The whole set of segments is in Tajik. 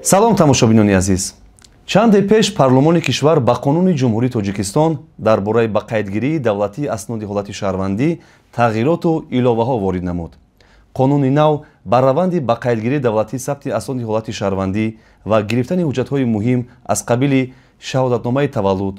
салом тамошобинони азиз, чанде пеш парлумони кишвар ба қонуни ҷумҳурии тоҷикистон дар бораи ба қайдгирии давлатии асноди ҳолати шаҳрвандӣ тағйироту иловаҳо ворид намуд. қонуни нав ба раванди ба қайдгирии давлатии сабти асноди ҳолати шаҳрвандӣ ва гирифтани ҳуҷҷатҳои муҳим аз қабили шаҳодатномаи таваллуд,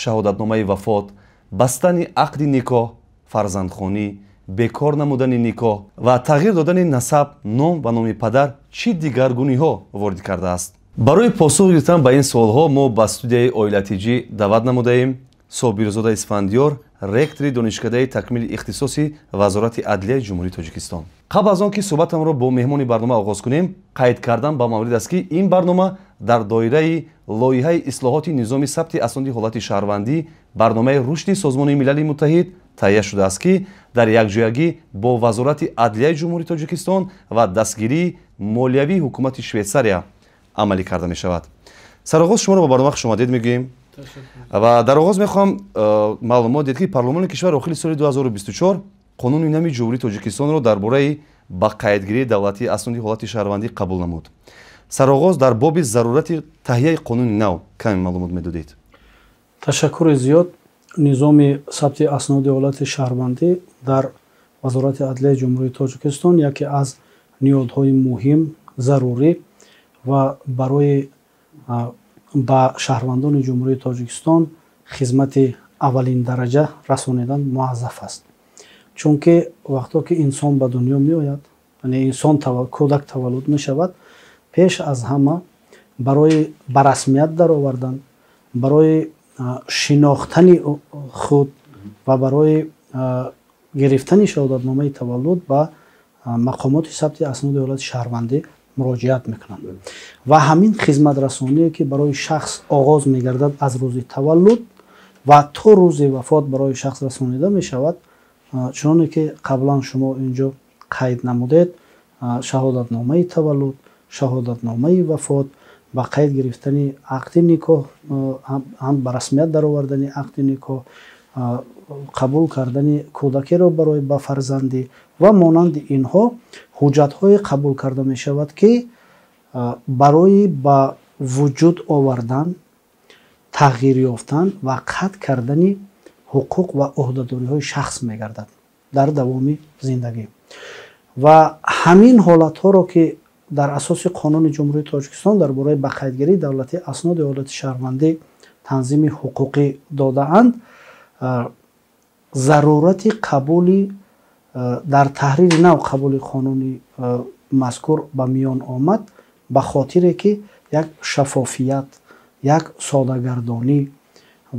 шаҳодатномаи вафот, бастани ақди никоҳ, фарзандхонӣ, бекор намудани никоҳ ва тағйир додани насаб, ном ва номи падар чӣ дигаргуниҳо ворид кардааст. барои посух гирифтан ба ин суолҳо мо ба студияи оилатиҷӣ даъват намудаем Собирзода Исфандиёр, ректори донишкадаи такмили ихтисоси Вазорати Адлияи Ҷумҳурии Тоҷикистон. қабл аз он ки суҳбатамро бо меҳмони барнома оғоз кунем, қайд кардан ба маврид аст ки ин барнома дар доираи лоиҳаи ислоҳоти низоми сабти асноди ҳолати шаҳрвандӣ, барномаи рушди Созмони Милали Муттаҳид таҳия шудааст ки дар якҷоягӣ бо Вазорати Адлияи Ҷумҳурии Тоҷикистон ва дастгирии молиявии ҳукумати Швейтсария амалӣ карда мешавад. Сароғоз шуморо ба барнома хуш омадед мегӯем ва дар оғоз мехоҳам маълумот диҳед ки парлумони кишвар охири соли 2024 қонуни нави ҷумҳурии Тоҷикистонро дар бораи ба қайдгирии давлатии асноди ҳолати шаҳрвандӣ қабул намуд. Сароғоз дар боби зарурати таҳияи қонуни нав каме маълумот медодед? Ташаккури зиёд. Низоми сабти асноди ҳолати шаҳрвандӣ дар Вазорати Адлияи Ҷумҳурии Тоҷикистон яке аз ниёдҳои муҳим, зарурӣ ва барои ба шаҳрвандони Ҷумҳурии Тоҷикистон хизмати аввалин дараҷа расонидан муаззаф аст. Чунки вақто ки инсон ба дунё меояд, яъне инсон кӯдак таваллуд мешавад, пеш аз ҳама барои ба расмият даровардан, барои шинохтани худ ва барои гирифтани шаҳодатномаи таваллуд ба мақомоти сабти асноди ҳолати шаҳрвандӣ муроҷиат мекунанд. Ва ҳамин хизматрасоние ки барои шахс оғоз мегардад аз рӯзи таваллуд ва то рӯзи вафот барои шахс расонида мешавад, чуноне ки қаблан шумо инҷо қайд намудед, шаҳодатномаи таваллуд, шаҳодатномаи вафот, ба қайд гирифтани ақди никоҳ, ҳам ба расмият даровардани ақди никоҳ, қабул кардани кӯдакеро барои ба фарзандӣ ва монанди инҳо ҳуҷҷатҳое қабул карда мешавад ки барои ба вуҷуд овардан, тағйир ёфтан ва қатъ кардани ҳуқуқ ва ӯҳдадориҳои шахс мегардад дар давоми зиндагӣ. Ва ҳамин ҳолатҳоро ки дар асоси қонуни ҷумҳурии Тоҷикистон дар бораи ба қайдгирии давлати асноди ҳолати шаҳрвандӣ танзими ҳуқуқӣ додаанд, зарурати қабули дар таҳрири нав қабули қонуни мазкур ба миён омад ба хотире ки як шафофият, як содагардонӣ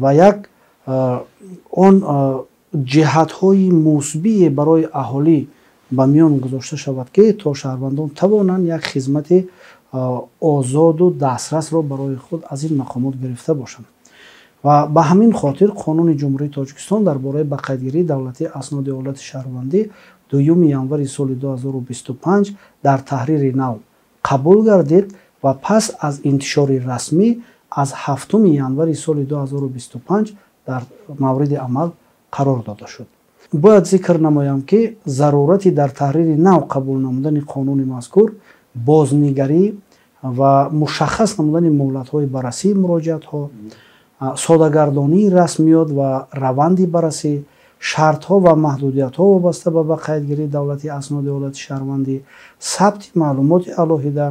ва як он ҷиҳатҳои мусбие барои аҳолӣ ба миён гузошта шавад ки то шаҳрвандон тавонанд як хизмати озоду дастрасро барои худ аз ин мақомот гирифта бошанд. ва ба ҳамин хотир қонуни ҷумҳурии Тоҷикистон дар бораи ба қайдгирии давлати асноди ҳолати шаҳрвандӣ 2 январи соли 2025 дар таҳрири нав қабул гардид ва пас аз интишори расмӣ аз 7 январи соли 2025 дар мавриди амал қарор дода шуд. бояд зикр намоям ки зарурати дар таҳрири нав қабул намудани қонуни мазкур бознигарӣ ва мушаххас намудани муҳлатҳои баррасии муроҷиатҳо, содагардонии расмиёт ва раванди баррасӣ, шартҳо ва маҳдудиятҳо вобаста ба қайдгирии давлати асноди ҳолати шаҳрвандӣ, сабти маълумоти алоҳида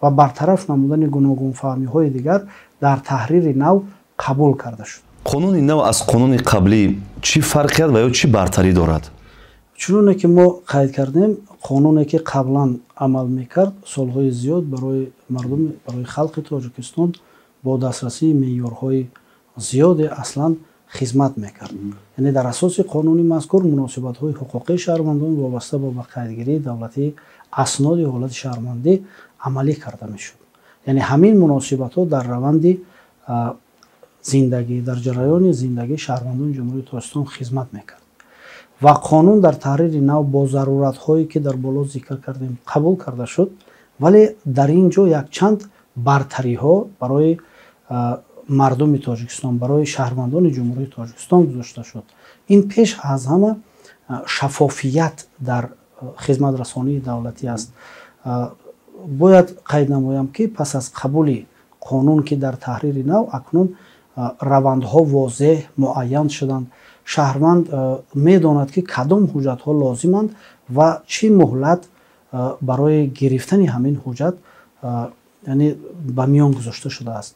ва бартараф намудани гуногунфаҳмиҳои дигар дар таҳрири нав қабул карда шуд. қонуни нав аз қонуни қаблӣ чӣ фарқият ва ё чӣ бартарӣ дорад? чуноне ки мо қайд кардем, қонуне ки қаблан амал мекард солҳои зиёд барои мардуми барои халқи Тоҷикистон бо дастрасии меъёрҳои зиёде аслан хизмат мекард. Яъне дар асоси қонуни мазкур муносибатҳои ҳуқуқии шаҳрвандон вобаста ба қайдгирии давлати асноди ҳолати шаҳрвандӣ амалӣ карда мешуд. Яъне ҳамин муносибатҳо дар раванди зиндагӣ, дар ҷараёни зиндагии шаҳрвандони ҷумҳурии Тоҷикистон хизмат мекард. ва қонун дар таҳрири нав бо заруратҳое ки дар боло зикр кардем қабул карда шуд, вале дар ин ҷо якчанд бартариҳо барои мардуми Тоҷикистон, барои шаҳрвандони ҷумҳурии Тоҷикистон гузошта шуд. ин пеш аз ҳама шафофият дар хизматрасонии давлатӣ аст. бояд қайд намоям ки пас аз қабули қонун ки дар таҳрири нав акнун равандҳо возеҳ муайян шуданд. шаҳрванд медонад ки кадом ҳуҷҷатҳо лозиманд ва чӣ муҳлат барои гирифтани ҳамин ҳуҷҷат яъне ба миён гузошта шудааст.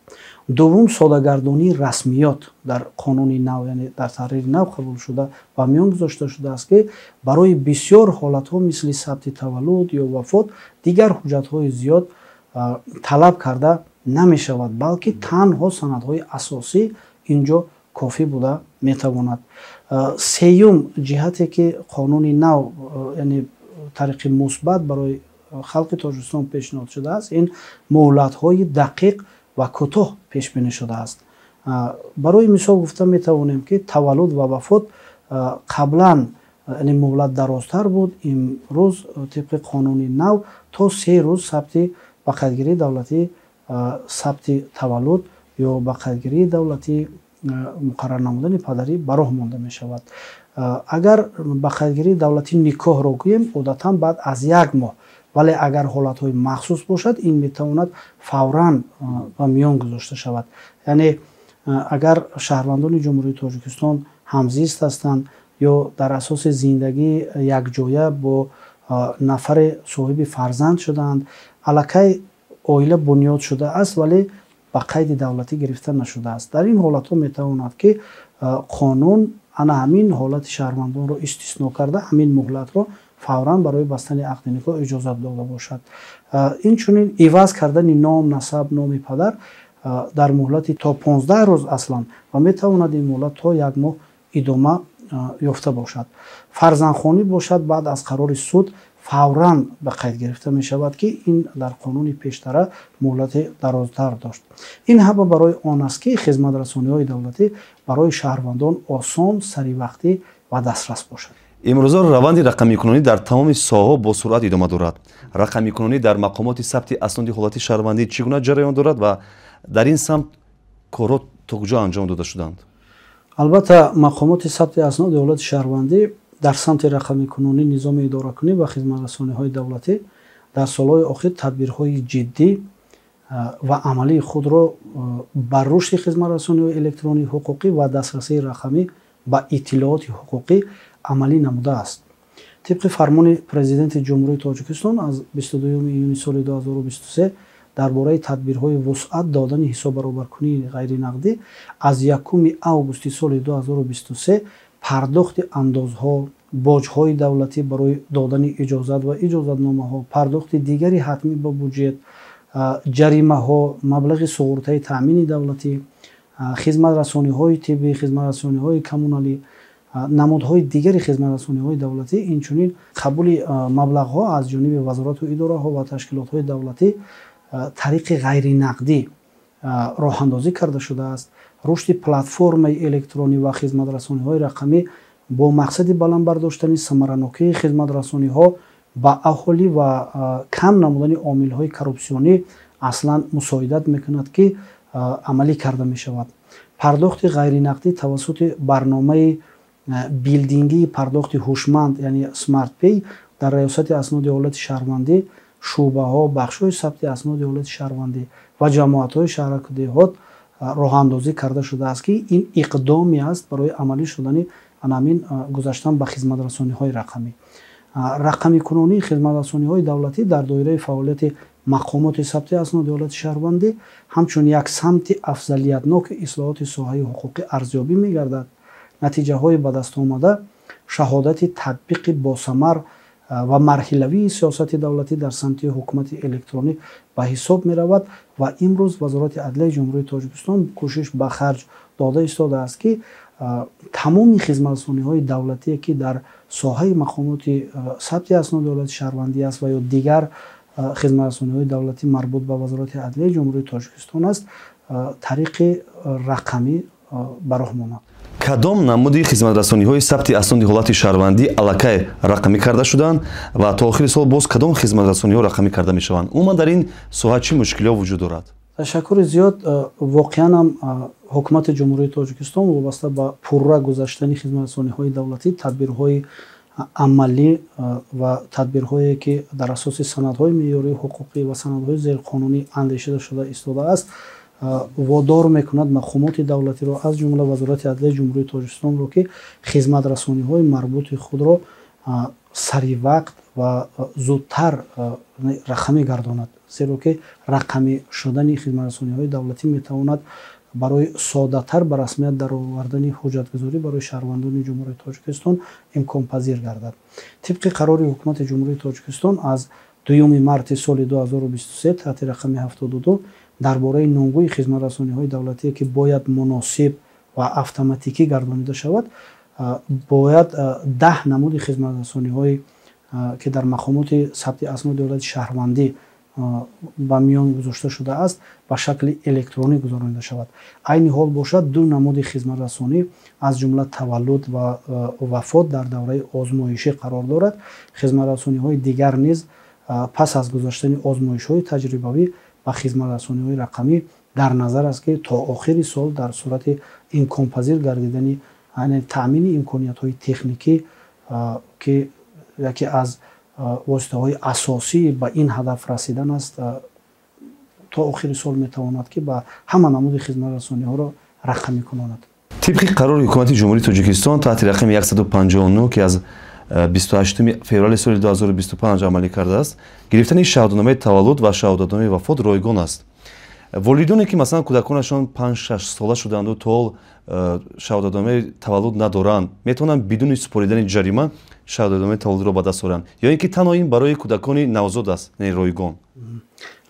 дуввум, содагардонии расмиёт дар қонуни нав, яъне дар таҳрири нав қабул шуда ба миён гузошта шудааст ки барои бисёр ҳолатҳо мисли сабти таваллуд ё вафот дигар ҳуҷҷатҳои зиёд талаб карда намешавад, балки танҳо санадҳои асосӣ инҷо кофӣ буда метавонад. сеюм ҷиҳате ки қонуни нав яъне тариқи мусбат барои халқи Тоҷикистон пешниҳод шудааст, ин муҳлатҳои дақиқ ва кӯтоҳ пешбинӣ шудааст. барои мисол гуфта метавонем ки таваллуд ва вафот қаблан яъне муҳлат дарозтар буд. имрӯз тибқи қонуни нав то 3 рӯз сабти ба қайдгирии давлатӣ сабти таваллуд ё ба қайдгирии давлатӣ муқаррар намудани падарӣ ба роҳ монда мешавад. агар ба қайдгирии давлатӣ никоҳро гӯем, одатан баъд аз 1 моҳ, вале агар ҳолатҳои махсус бошад, ин метавонад фавран ба миён гузошта шавад. яъне агар шаҳрвандони ҷумҳурии Тоҷикистон ҳамзист ҳастанд ё дар асоси зиндагии якҷоя бо нафаре соҳиби фарзанд шудаанд, аллакай оила бунёд шудааст, вале ба қайди давлатӣ гирифта нашудааст. дар ин ҳолатҳо метавонад ки қонун ана ҳамин ҳолати шаҳрвандонро истисно карда ҳамин муҳлатро фавран барои бастани ақди никоҳ иҷозат дода бошад. инчунин иваз кардани ном, насаб, номи падар дар муҳлати то 15 рӯз аслан ва метавонад ин муҳлат то 1 моҳ идома ёфта бошад. фарзандхонӣ бошад, баъд аз қарори суд фавран ба қайд гирифта мешавад ки ин дар қонуни пештара муҳлати дарозтар дошт. ин ҳама барои он аст ки хизматрасониҳои давлатӣ барои шаҳрвандон осон, саривақтӣ ва дастрас бошад. имрӯза раванди рақамикунонӣ дар тамоми соҳаҳо бо суръат идома дорад. рақамикунонӣ дар мақомоти сабти асноди ҳолати шаҳрвандӣ чӣ гуна ҷараён дорад ва дар ин самт корҳо то куҷо анҷом дода шуданд? албатта мақомоти сабти асноди ҳолати шаҳрвандӣ дар самти рақамикунонӣ, низоми идоракунӣ ва хизматрасониҳои давлатӣ дар солҳои охир тадбирҳои ҷиддӣ ва амалии худро ба рушди хизматрасониҳои электронии ҳуқуқӣ ва дастрасии рақамӣ ба иттилооти ҳуқуқӣ амалӣ намудааст. тибқи фармони президенти ҷумҳурии Тоҷикистон аз 22 июни соли 2023 дар бораи тадбирҳои вусъат додани ҳисоббаробаркунии ғайринақдӣ аз 1 августи соли 2023 пардохти андозҳо, боҷҳои давлатӣ барои додани иҷозат ва иҷозатномаҳо, пардохти дигари ҳатмӣ ба буҷет, ҷаримаҳо, маблағи суғуртаи таъмини давлатӣ, хизматрасониҳои тиббӣ, хизматрасониҳои коммуналӣ, намудҳои дигари хизматрасониҳои давлатӣ, инчунин қабули маблағҳо аз ҷониби вазорату идораҳо ва ташкилотҳои давлатӣ тариқи ғайринақдӣ роҳандозӣ карда шудааст. рушди платформаи электронӣ ва хизматрасониҳои рақамӣ бо мақсади баланд бардоштани самаранокии хизматрасониҳо ба аҳолӣ ва кам намудани омилҳои коррупсионӣ аслан мусоидат мекунад ки амалӣ карда мешавад. пардохти ғайринақдӣ тавассути барномаи билдингии пардохти ҳушманд, яъне смартпей дар раёсати асноди ҳолати шаҳрвандӣ, шуъбаҳо, бахшҳои сабти асноди ҳолати шаҳрвандӣ ва ҷамоатҳои шаҳраку деҳот роҳандозӣ карда шудааст ки ин иқдоме аст барои амалӣ шудани ҳамин гузаштан ба хизматрасониҳои рақамӣ. рақамикунонии хизматрасониҳои давлатӣ дар доираи фаъолияти мақомоти сабти асноди ҳолати шаҳрвандӣ ҳамчун як самти афзалиятноки ислоҳоти соҳаи ҳуқуқӣ арзёбӣ мегардад. натиҷаҳои ба дастомада шаҳодати татбиқи босамар ва марҳилавии сиёсати давлатӣ дар самти ҳукумати электронӣ ба ҳисоб меравад ва имрӯз вазорати адлияи ҷумҳурии Тоҷикистон кӯшиш ба харҷ дода истодааст ки тамоми хизматрасониҳои давлатие ки дар соҳаи мақомоти сабти асноди ҳолати шаҳрвандӣ аст ва ё дигар хизматрасониҳои давлатӣ марбут ба вазорати адлияи ҷумҳурии Тоҷикистон аст, тариқи рақамӣ ба роҳ монад. кадом намуди хизматрасониҳои сабти асноди ҳолати шаҳрвандӣ аллакай рақамӣ карда шуданд ва то охири сол боз кадом хизматрасониҳо рақамӣ карда мешаванд? умуман дар ин соҳа чӣ мушкилиҳо вуҷуд дорад? ташаккури зиёд. воқеан ҳам ҳукумати ҷумҳурии Тоҷикистон вобаста ба пурра гузаштани хизматрасониҳои давлатӣ тадбирҳои амалӣ ва тадбирҳое ки дар асоси санадҳои меъёрии ҳуқуқӣ ва санадҳои зерқонунӣ андешида шуда истодааст, водор мекунад мақомоти давлатиро аз ҷумла вазорати адлияи ҷумҳурии Тоҷикистонро ки хизматрасониҳои марбути худро саривақт ва зудтар рақамӣ гардонад, зеро ки рақамӣ шудани хизматрасониҳои давлатӣ метавонад барои соддатар ба расмият даровардани ҳуҷҷатгузорӣ барои шаҳрвандони ҷумҳурии Тоҷикистон имконпазир гардад. Тибқи қарори ҳукумати ҷумҳурии Тоҷикистон аз 2 марти соли 2023 таҳти рақами 72 дар бораи номгӯи хизматрасониҳои давлатие ки бояд муносиб ва автоматикӣ гардонида шавад, бояд 10 намуди хизматрасониҳои ки дар мақомоти сабти асноди ҳолати шаҳрвандӣ ба миён гузошта шудааст ба шакли электронӣ гузаронида шавад. Айни ҳол бошад 2 намуди хизматрасонӣ аз ҷумла таваллуд ва вафот дар давраи озмоишӣ қарор дорад. Хизматрасониҳои дигар низ пас аз гузаштани озмоишҳои таҷрибавӣ ба хизматрасониҳои рақамӣ дар назар аст ки то охири сол дар сурати имконпазир гардидани таъмини имкониятҳои техникӣ ки яке аз воситаҳои асосӣ ба ин ҳадаф расидан аст, то охири сол метавонад ки ба ҳама намуди хизматрасониҳоро рақамӣ кунонад. тибқи қарори ҳукумати ҷумҳурии Тоҷикистон таҳти рақами 159 ки аз 28 феврали соли 2025 амалӣ кардааст, гирифтани шаҳодатномаи таваллуд ва шаҳодатномаи вафот ройгон аст. волидоне ки масалан кӯдаконашон 5-6 сола шуданду то шаҳодатномаи таваллуд надоранд, метавонанд бидуни супоридани ҷарима шаҳодатномаи таваллудро ба даст оранд, ё ин ки танҳо ин барои кӯдакони навзод аст, яъне ройгон?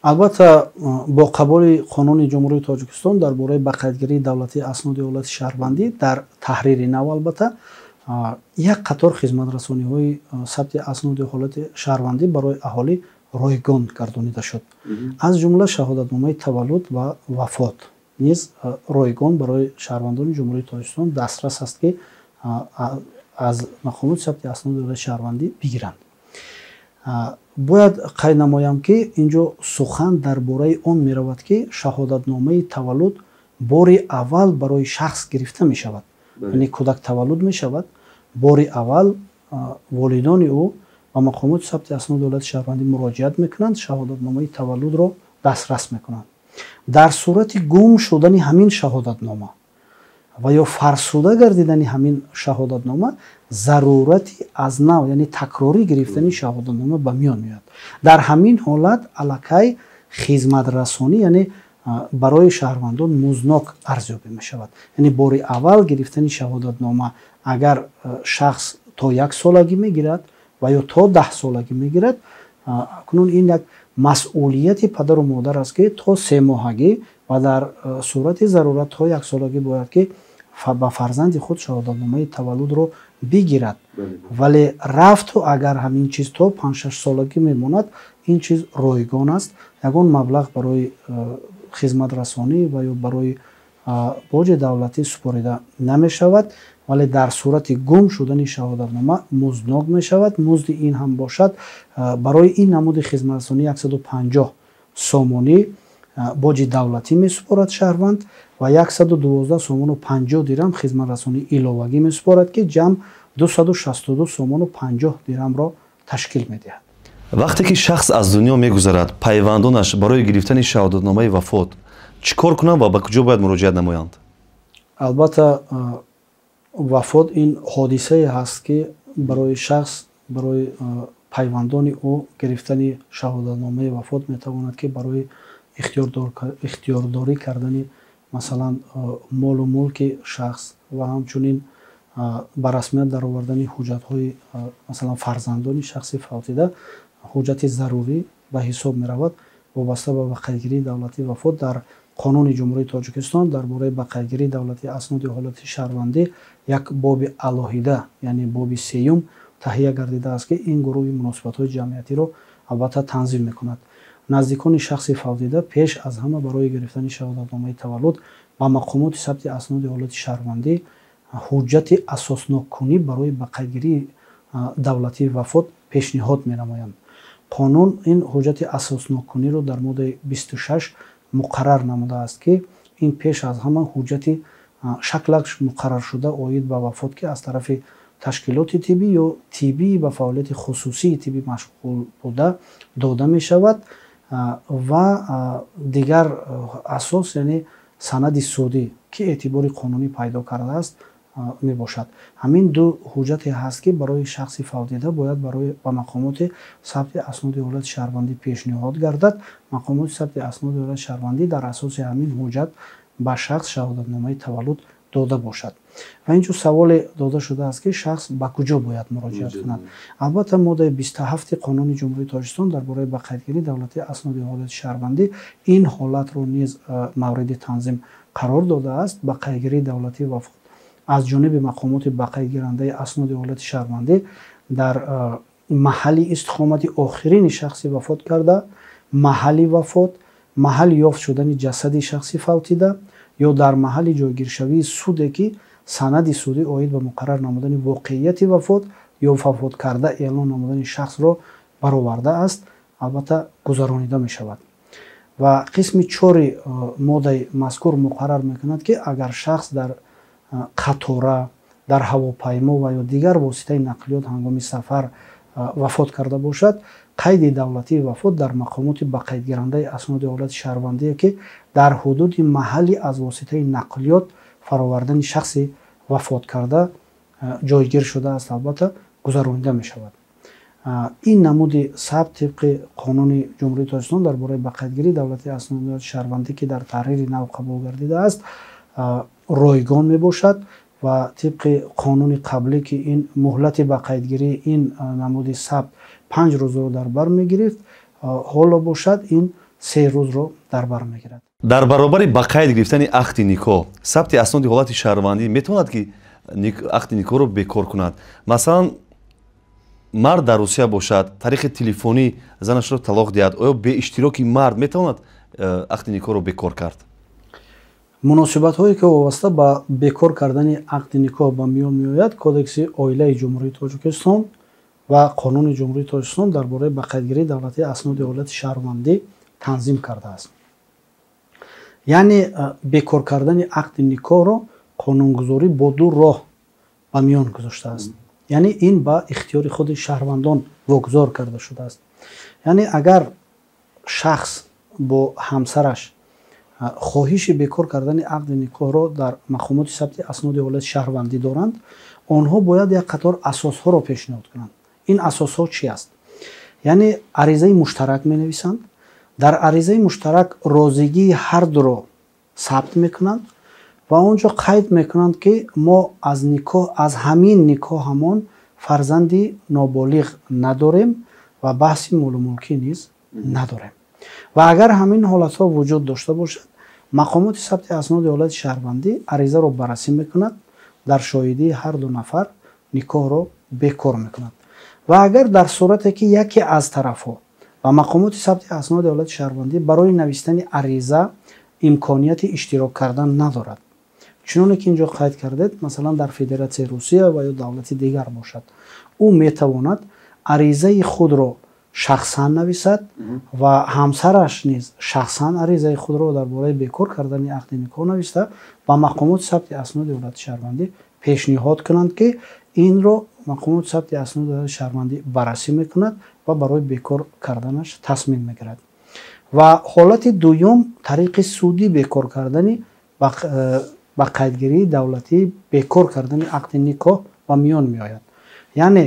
албатта бо қабули қонуни ҷумҳурии Тоҷикистон дар бораи бақаятгирии давлатии асноди ҳолати шаҳрвандӣ дар таҳрири нав албатта як қатор хизматрасониҳои сабти асноди ҳолати шаҳрвандӣ барои аҳолӣ ройгон гардонида шуд. аз ҷумла шаҳодатномаи таваллуд ва вафот низ ройгон барои шаҳрвандони ҷумҳурии Тоҷикистон дастрас аст ки аз мақомоти сабти асноди ҳолати шаҳрвандӣ бигиранд. бояд қайд намоям ки инҷо сухан дар бораи он меравад ки шаҳодатномаи таваллуд бори аввал барои шахс гирифта мешавад, яъне кӯдак таваллуд мешавад, бори аввал волидони ӯ ба мақомоти сабти асноди ҳолати шаҳрвандӣ муроҷиат мекунанд, шаҳодатномаи таваллудро дастрас мекунанд. дар сурати гум шудани ҳамин шаҳодатнома ва ё фарсуда гардидани ҳамин шаҳодатнома зарурати аз нав, яъне такрорӣ гирифтани шаҳодатнома ба миён меояд. дар ҳамин ҳолат аллакай хизматрасонӣ, яъне барои шаҳрвандон музнок арзёбӣ мешавад. яъне бори аввал гирифтани шаҳодатнома агар шахс то 1 солагӣ мегирад ва ё то 10 солагӣ мегирад, акнун ин як масъулияти падару модар аст ки то 3 моҳагӣ ва дар сурати зарурат то 1 солагӣ бояд ки ба фарзанди худ шаҳодатномаи таваллудро бигирад. вале рафту агар ҳамин чиз то 5-6 солагӣ мемонад, ин чиз ройгон аст. ягон маблағ барои хизматрасонӣ ва ё барои боҷи давлатӣ супорида намешавад, вале дар сурати гум шудани шаҳодатнома музнок мешавад. музди ин ҳам бошад барои ин намуди хизматрасонӣ 150 сомонӣ боҷи давлатӣ месупорад шаҳрванд ва 112 сомону 50 дирҳам хизматрасонӣ иловагӣ месупорад ки ҷамъ 262 сомону 50 дирҳамро ташкил медиҳад. вақте ки шахс аз дунё мегузарад, пайвандонаш барои гирифтани шаҳодатномаи вафот чӣ кор кунанд ва ба куҷо бояд муроҷиат намоянд? албатта вафот ин ҳодисае ҳаст ки барои шахс, барои пайвандони ӯ гирифтани шаҳодатномаи вафот метавонад ки барои ихтиёрдорӣ кардани масалан молу мулки шахс ва ҳамчунин ба расмият даровардани ҳуҷҷатҳои масалан фарзандони шахси фавтида ҳуҷҷати зарурӣ ба ҳисоб меравад. вобаста ба бақаятгирии давлати вафот дар қонуни ҷумҳурии Тоҷикистон дар бораи бақаятгирии давлати асноди ҳолати шаҳрвандӣ як боби алоҳида, яъне боби сеюм таҳия гардидааст ки ин гурӯҳи муносибатҳои ҷамъиятиро албатта танзим мекунад. наздикони шахси фавтида пеш аз ҳама барои гирифтани шаҳодатномаи таваллуд ба мақомоти сабти асноди ҳолати шаҳрвандӣ ҳуҷҷати асоснокунӣ барои бақаятгирии давлати вафот пешниҳод менамоянд. қонун ин ҳуҷҷати асоснокуниро дар моддаи 26 муқаррар намудааст ки ин пеш аз ҳама ҳуҷҷати шаклаш муқарраршуда оид ба вафот ки аз тарафи ташкилоти тиббӣ ё тиббӣ ба фаъолияти хусусии тиббӣ машғул буда дода мешавад ва дигар асос яъне санади судӣ ки эътибори қонунӣ пайдо кардааст мебошад. Ҳамин ду ҳуҷҷате ҳаст ки барои шахси фавтида бояд ба мақомоти сабти асноди ҳолати шаҳрвандӣ пешниҳод гардад. Мақомоти сабти асноди ҳолати шаҳрвандӣ дар асоси ҳамин ҳуҷҷат ба шахс шаҳодатномаи таваллуд дода бошад. Ва инҷо саволе дода шудааст ки шахс ба куҷо бояд муроҷиат кунад. Албатта моддаи 27 Қонуни Ҷумҳурии Тоҷикистон дар бораи бақайдгирии давлати асноди ҳолати шаҳрвандӣ ин ҳолатро низ мавриди танзим қарор додааст. Бақайдгирии давлати вафот аз ҷониби мақомоти бақайдгирандаи асноди ҳолати шаҳрвандӣ дар маҳалли истиқомати охирини шахси вафот карда, маҳалли вафот, маҳалли ёфт шудани ҷасади шахси фавтида ё дар маҳалли ҷойгиршавии суде ки санади судӣ оид ба муқаррар намудани воқеияти вафот ё вафот карда эълон намудани шахсро баровардааст, албатта гузаронида мешавад. Ва қисми 4 моддаи мазкур муқаррар мекунад ки агар шахс дар қатора, дар ҳавопаймо ва ё дигар воситаи нақлиёт ҳангоми сафар вафот карда бошад, қайди давлатии вафот дар мақомоти бақайдгирандаи асноди ҳолати шаҳрвандие ки дар ҳудуди маҳалли аз воситаи нақлиёт фаровардани шахси вафот карда ҷойгир шудааст, албатта гузаронида мешавад. Ин намуди сабт тибқи Қонуни Ҷумҳурии Тоҷикистон дар бораи бақайдгирии давлати асноди ҳолати шаҳрвандӣ ки дар таҳрири нав қабул гардидааст ройгон мебошад ва тибқи қонуни қаблӣ ки ин муҳлати бақайдгирии ин намуди сабт 5 рӯзро дар бар мегирифт, ҳоло бошад ин 3 рӯзро дар бар мегирад. дар баробари ба қайд гирифтани ахди никоҳ сабти асноди ҳолати шаҳрвандӣ метавонад ки ахди никоҳро бекор кунад. Масалан, мард дар Русия бошад, тариқи телефонӣ занашро талоқ диҳад, оё бе иштироки мард метавонад ахди никоҳро бекор кард? муносибатҳое ки вобаста ба бекор кардани ақди никоҳ ба миён меояд, Кодекси Оилаи Ҷумҳурии Тоҷикистон ва Қонуни Ҷумҳурии Тоҷикистон дар бораи бақайдгирии давлати асноди ҳолати шаҳрвандӣ танзим кардааст. яъне бекор кардани ақди никоҳро қонунгузорӣ бо 2 роҳ ба миён гузоштааст. яъне ин ба ихтиёри худи шаҳрвандон вогузор карда шудааст. яъне агар шахс бо ҳамсараш хоҳиши бекор кардани ақди никоҳро дар мақомоти сабти асноди ҳолати шаҳрвандӣ доранд, онҳо бояд як қатор асосҳоро пешниҳод кунанд. ин асосҳо чи аст? яъне аризаи муштарак менависанд. дар аризаи муштарак розигии ҳардуро сабт мекунанд ва он ҷо қайд мекунанд ки мо аз ҳамин никоҳ ҳамон фарзанди ноболиғ надорем ва баҳси молумулкӣ низ надорем. ва агар ҳамин ҳолатҳо вуҷуд дошта бошад, мақомоти сабти асноди ҳолати шаҳрвандӣ аризаро баррасӣ мекунад, дар шоҳидии ҳарду нафар никоҳро бекор мекунад. ва агар дар сурате ки яке аз тарафҳо ва мақомоти сабти асноди ҳолати шаҳрвандӣ барои навистани ариза имконияти иштирок кардан надорад, чуноне ки инҷо қайд кардед, масалан дар Федератсияи Русия ва ё давлати дигар бошад, ӯ метавонад аризаи худро шахсан нависад ва ҳамсараш низ шахсан аризаи худро дар бораи бекор кардани ақди никоҳ нависта ба мақомоти сабти асноди ҳолати шаҳрвандӣ пешниҳод кунанд ки инро мақомоти сабти асноди ҳолати шаҳрвандӣ баррасӣ мекунад ва барои бекор карданаш тасмим мегирад. ва ҳолати дуюм тариқи судӣ бекор кардани ба қайдгирии давлатӣ бекор кардани ақди никоҳ ба миён меояд. яъне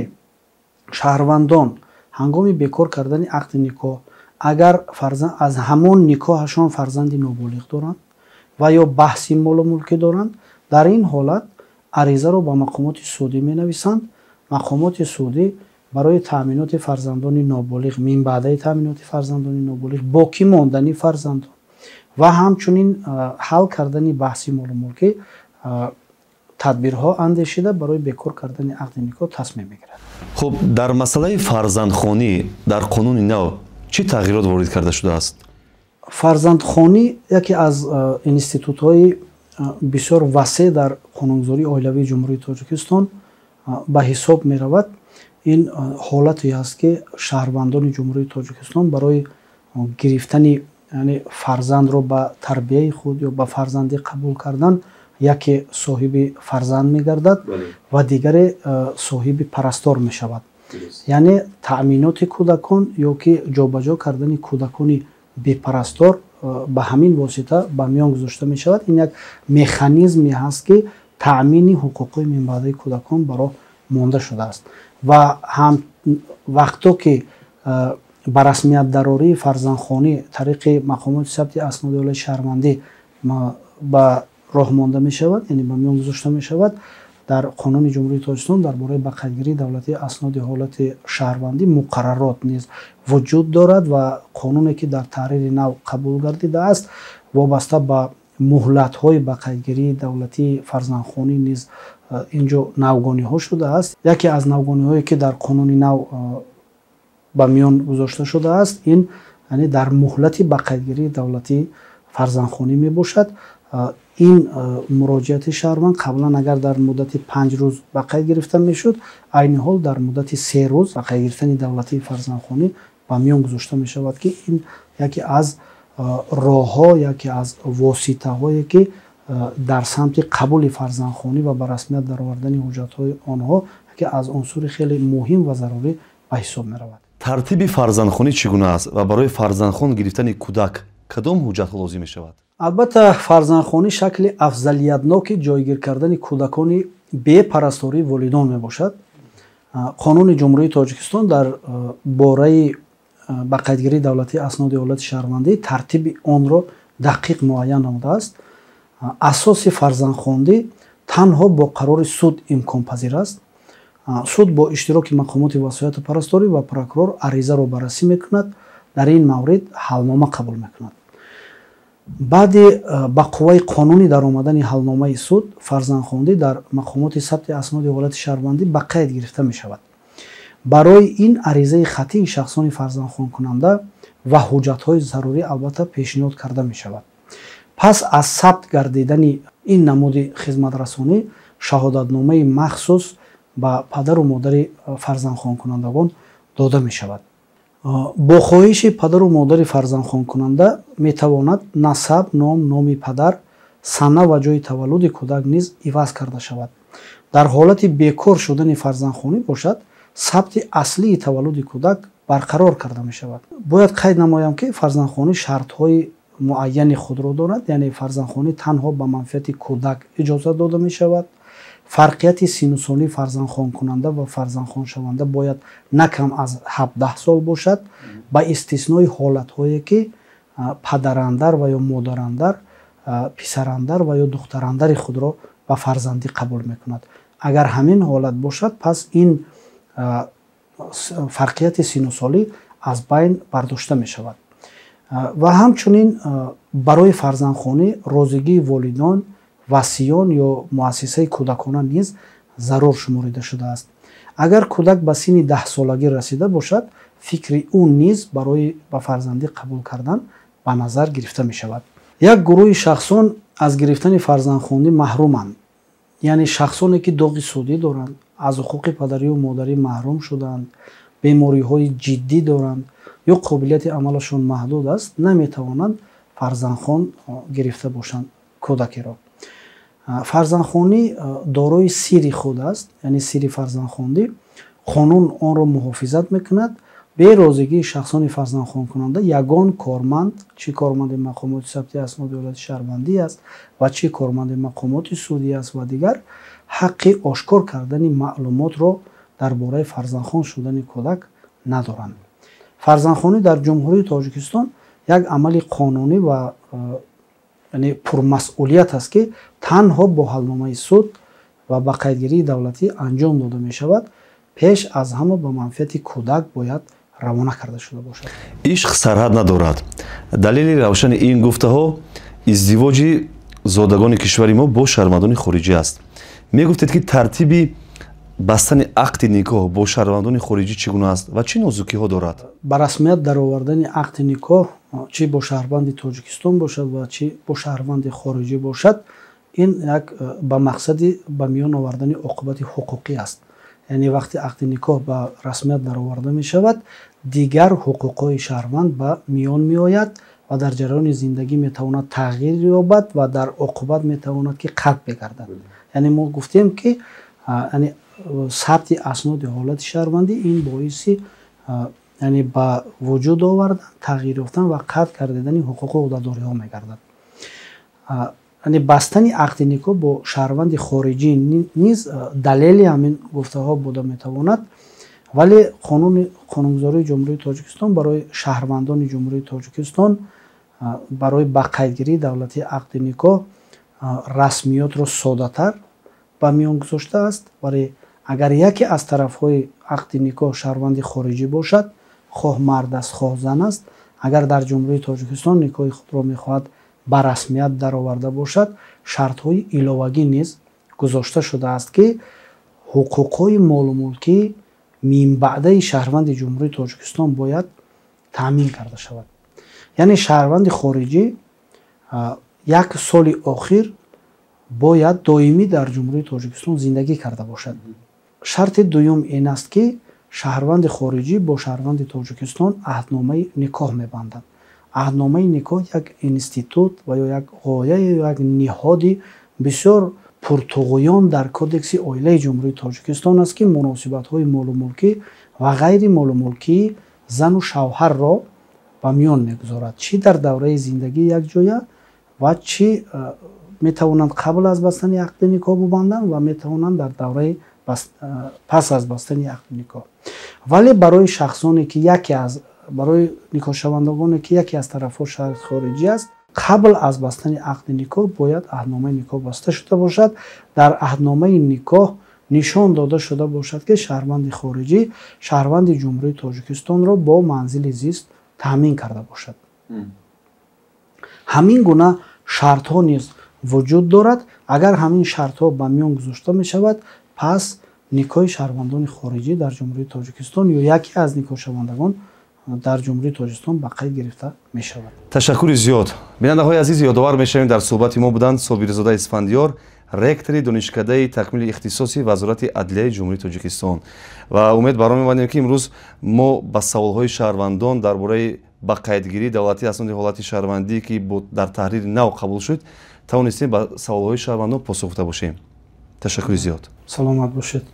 шаҳрвандон ҳангоми бекор кардани ақди никоҳ агар аз ҳамон никоҳашон фарзанди ноболиғ доранд ва ё баҳси молумулкӣ доранд, дар ин ҳолат аризаро ба мақомоти судӣ менависанд. мақомоти судӣ барои таъминоти фарзандони ноболиғ, минбаъдаи таъминоти фарзандони ноболиғ, боқӣ мондани фарзандон ва ҳамчунин ҳал кардани баҳси молумулкӣ тадбирҳо андешида барои бекор кардани ақди никоҳ тасмим мегирад. хуб, дар масъалаи фарзандхонӣ дар қонуни нав чӣ тағйирот ворид карда шудааст? фарзандхонӣ яке аз институтҳои бисёр васеъ дар қонунгузории оилавии ҷумҳурии Тоҷикистон ба ҳисоб меравад. ин ҳолате аст ки шаҳрвандони ҷумҳурии Тоҷикистон барои гирифтани фарзандро ба тарбияи худ ё ба фарзандӣ қабул кардан яке соҳиби фарзанд мегардад ва дигаре соҳиби парастор мешавад. яъне таъминоти кӯдакон ё ки ҷобаҷо кардани кӯдакони бепарастор ба ҳамин восита ба миён гузошта мешавад. ин як механизме ҳаст ки таъмини ҳуқуқи минбаъдаи кӯдакон баро монда шудааст ва ҳам вақто ки ба расмиятдарории фарзандхонӣ тариқи мақомоти сабти асноди ҳолати шаҳрвандӣ ба роҳ монда мешавад, яъне ба миён гузошта мешавад, дар қонуни ҷумҳурии Тоҷикистон дар бораи ба қайдгирии давлатии асноди ҳолати шаҳрвандӣ муқаррарот низ вуҷуд дорад ва қонуне ки дар таҳрири нав қабул гардидааст вобаста ба муҳлатҳои ба қайдгирии давлатии фарзандхонӣ низ инҷо навгониҳо шудааст. яке аз навгониҳое ки дар қонуни нав ба миён гузошта шудааст ин яъне дар муҳлати ба қайдгирии давлатии фарзандхонӣ мебошад. ин муроҷиати шаҳрванд қаблан агар дар муддати 5 рӯз ба қайд гирифта мешуд, айни ҳол дар муддати 3 рӯз ба қайд гирифтани давлатии фарзандхонӣ ба миён гузошта мешавад ки ин яке аз роҳҳо, яке аз воситаҳое ки дар самти қабули фарзандхонӣ ва ба расмият даровардани ҳуҷҷатҳои онҳо яке аз унсури хеле муҳим ва зарурӣ ба ҳисоб меравад. тартиби фарзандхонӣ чӣ гуна аст ва барои фарзандхон гирифтани кӯдак кадом ҳуҷҷатҳо лозим мешавад? албатта фарзандхонӣ шакли афзалиятноки ҷойгир кардани кӯдакони бепарастории волидон мебошад. қонуни ҷумҳурии Тоҷикистон дар бораи ба қайдгирии давлатии асноди ҳолати шаҳрвандӣ тартиби онро дақиқ муайян намудааст. асоси фарзандхондӣ танҳо бо қарори суд имконпазир аст. суд бо иштироки мақомоти васояту парасторӣ ва прокурор аризаро баррасӣ мекунад, дар ин маврид ҳалнома қабул мекунад. баъди ба қувваи қонунӣ даромадани ҳалномаи суд фарзандхондӣ дар мақомоти сабти асноди ҳолати шаҳрвандӣ ба қайд гирифта мешавад. барои ин аризаи хатии шахсони фарзандхонкунанда ва ҳуҷҷатҳои зарурӣ албатта пешниҳод карда мешавад. пас аз сабт гардидани ин намуди хизматрасонӣ шаҳодатномаи махсус ба падару модари фарзандхонкунандагон дода мешавад. бо хоҳиши падару модари фарзандхонкунанда метавонад насаб, номи падар, сана ва ҷои таваллуди кӯдак низ иваз карда шавад. дар ҳолати бекор шудани фарзандхонӣ бошад, сабти аслии таваллуди кӯдак барқарор карда мешавад. бояд қайд намоям ки фарзандхонӣ шартҳои муайяни худро дорад, яъне фарзандхонӣ танҳо ба манфиати кӯдак иҷозат дода мешавад. фарқияти синусонии фарзандхонкунанда ва фарзандхоншаванда бояд на кам аз 17 сол бошад, ба истиснои ҳолатҳое ки падарандар ва ё модарандар писарандар ва ё духтарандари худро ба фарзандӣ қабул мекунад. агар ҳамин ҳолат бошад, пас ин фарқияти синусолӣ аз байн бардошта мешавад. ва ҳамчунин барои фарзандхонӣ розигии волидон, васиён ё муассисаи кӯдакона низ зарур шуморида шудааст. агар кӯдак ба синни 10 солагӣ расида бошад, фикри ӯ низ барои ба фарзандӣ қабул кардан ба назар гирифта мешавад. як гурӯҳи шахсон аз гирифтани фарзандхонӣ маҳруманд, яъне шахсоне ки доғи судӣ доранд, аз ҳуқуқи падарию модарӣ маҳрум шуданд, бемориҳои ҷиддӣ доранд ё қобилияти амалашон маҳдуд аст, наметавонанд фарзандхон гирифта бошанд кӯдакеро. фарзандхонӣ дорои сирри худ аст, яъне сирри фарзандхондӣ. қонун онро муҳофизат мекунад. бе розигии шахсони фарзандхонкунанда ягон корманд, чӣ корманди мақомоти сабти асноди ҳолати шаҳрвандӣ аст ва чӣ корманди мақомоти судӣ аст ва дигар, ҳаққи ошкор кардани маълумотро дар бораи фарзандхон шудани кӯдак надоранд. фарзандхонӣ дар ҷумҳурии Тоҷикистон як амали қонунӣ ва яъне пурмасъулият аст ки танҳо бо ҳалномаи суд ва ба қайдгирии давлатӣ анҷом дода мешавад. пеш аз ҳама ба манфиати кӯдак бояд равона карда шуда бошад. ишқ сарҳад надорад. далели равшани ин гуфтаҳо издивоҷи зодагони кишвари мо бо шаҳрвандони хориҷӣ аст. мегуфтед ки тартиби бастани ақди никоҳ бо шаҳрвандони хориҷӣ чӣ гуна аст ва чӣ нозукиҳо дорад? ба расмият даровардани ақди никоҳ чӣ бо шаҳрванди Тоҷикистон бошад ва чӣ бо шаҳрванди хориҷӣ бошад, ин як ба мақсади ба миён овардани оқибати ҳуқуқӣ аст. яъне вақте ақди никоҳ ба расмият дароварда мешавад, дигар ҳуқуқҳои шаҳрванд ба миён меояд ва дар ҷараёни зиндагӣ метавонад тағйир ёбад ва дар оқибат метавонад ки қатъ бигардад. Яъне мо гуфтем ки яъне сабти асноди ҳолати шаҳрвандӣ ин боиси яъне ба вуҷуд овардан, тағйир ёфтан ва қатъ гардидани ҳуқуқу ӯҳдадориҳо мегардад. яъне бастани ақди никоҳ бо шаҳрванди хориҷӣ низ далели ҳамин гуфтаҳо буда метавонад, вале қонунгузории ҷумҳурии Тоҷикистон барои шаҳрвандони ҷумҳурии Тоҷикистон барои ба қайдгирии давлатии ақди никоҳ расмиётро содатар ба миён гузоштааст. Вале агар яке аз тарафҳои ақди никоҳ шаҳрванди хориҷӣ бошад, хоҳ мард аст, хоҳ зан аст, агар дар ҷумҳурии Тоҷикистон никоҳи худро мехоҳад ба расмият дароварда бошад, шартҳои иловагӣ низ гузошта шудааст ки ҳуқуқҳои молу мулкии минбаъдаи шаҳрванди ҷумҳурии Тоҷикистон бояд таъмин карда шавад. яъне шаҳрванди хориҷӣ як соли охир бояд доимӣ дар ҷумҳурии Тоҷикистон зиндагӣ карда бошад. шарти дуюм ин аст ки шаҳрванди хориҷӣ бо шаҳрванди Тоҷикистон аҳдномаи никоҳ мебандад. аҳдномаи никоҳ як институт ва ё як ғоя ё як ниҳоди бисёр пуртуғуён дар кодекси оилаи ҷумҳурии Тоҷикистон аст ки муносибатҳои молумулкӣ ва ғайри молумулкии зану шавҳарро ба миён мегузорад. Чӣ дар давраи зиндагӣ якҷоя ва чӣ метавонанд қабл аз бастани ақди никоҳ бубанданд ва метавонанд дар давраи пас аз бастани ақди никоҳ. Вале барои шахсоне ки барои никоҳшавандагоне ки яке аз тарафҳо шахси хориҷӣ аст, қабл аз бастани ақди никоҳ бояд аҳдномаи никоҳ баста шуда бошад. Дар аҳдномаи никоҳ нишон дода шуда бошад ки шаҳрванди хориҷӣ шаҳрванди ҷумҳурии Тоҷикистонро бо манзили зист таъмин карда бошад. ҳамин гуна шартҳо низ вуҷуд дорад. агар ҳамин шартҳо ба миён гузошта мешавад, пас никоҳи шаҳрвандони хориҷӣ дар ҷумҳурии Тоҷикистон ё яке аз никоҳшавандагон дар ҷумҳурии Тоҷикистон ба қайд гирифта мешавад. ташаккури зиёд. бинандаҳои азиз, ёдовар мешавем дар суҳбати мо буданд Собирзода Исфандиёр, ректори донишкадаи такмили ихтисоси Вазорати Адлияи Ҷумҳурии Тоҷикистон. ва умед баро мебандем ки имрӯз мо ба саволҳои шаҳрвандон дар бораи ба қайдгирии давлатии асноди ҳолати шаҳрвандӣ ки дар таҳрири нав қабул шуд, тавонистем ба саволҳои шаҳрвандон посух гуфта бошем. ташаккури зиёд. саломат бошед.